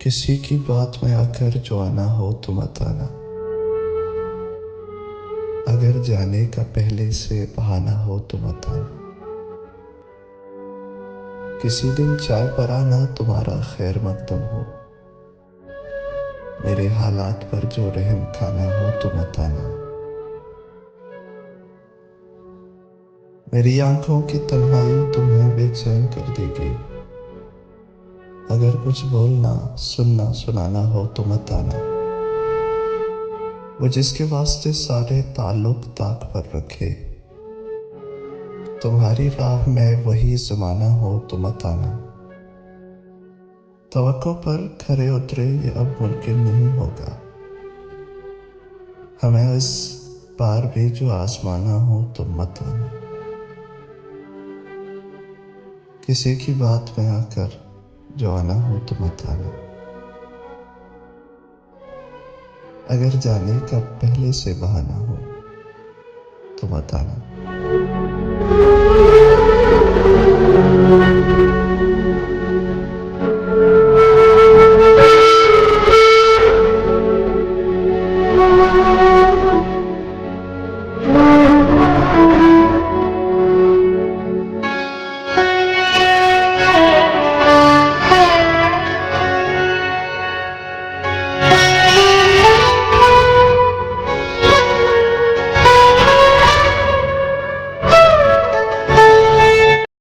किसी की बात में आकर जो आना हो तो मत आना। अगर जाने का पहले से बहाना हो तो मत आना। किसी दिन चाय पर आना तुम्हारा खैर मकदम हो। मेरे हालात पर जो रहम खाना हो तो मत आना। मेरी आंखों की तन्हाई तुम्हें बेचैन कर देगी। अगर कुछ बोलना सुनना सुनाना हो तो मत आना। वो जिसके वास्ते सारे ताल्लुक ताक पर रखे, तुम्हारी राह में वही ज़माना हो तो मत आना। तवक्को पर खरे उतरे ये अब मुमकिन नहीं होगा। हमें इस बार भी जो आजमाना हो तो मत आना। किसी की बात में आकर जो आना हो तो मत आना। अगर जाने का पहले से बहाना हो तो मत आना।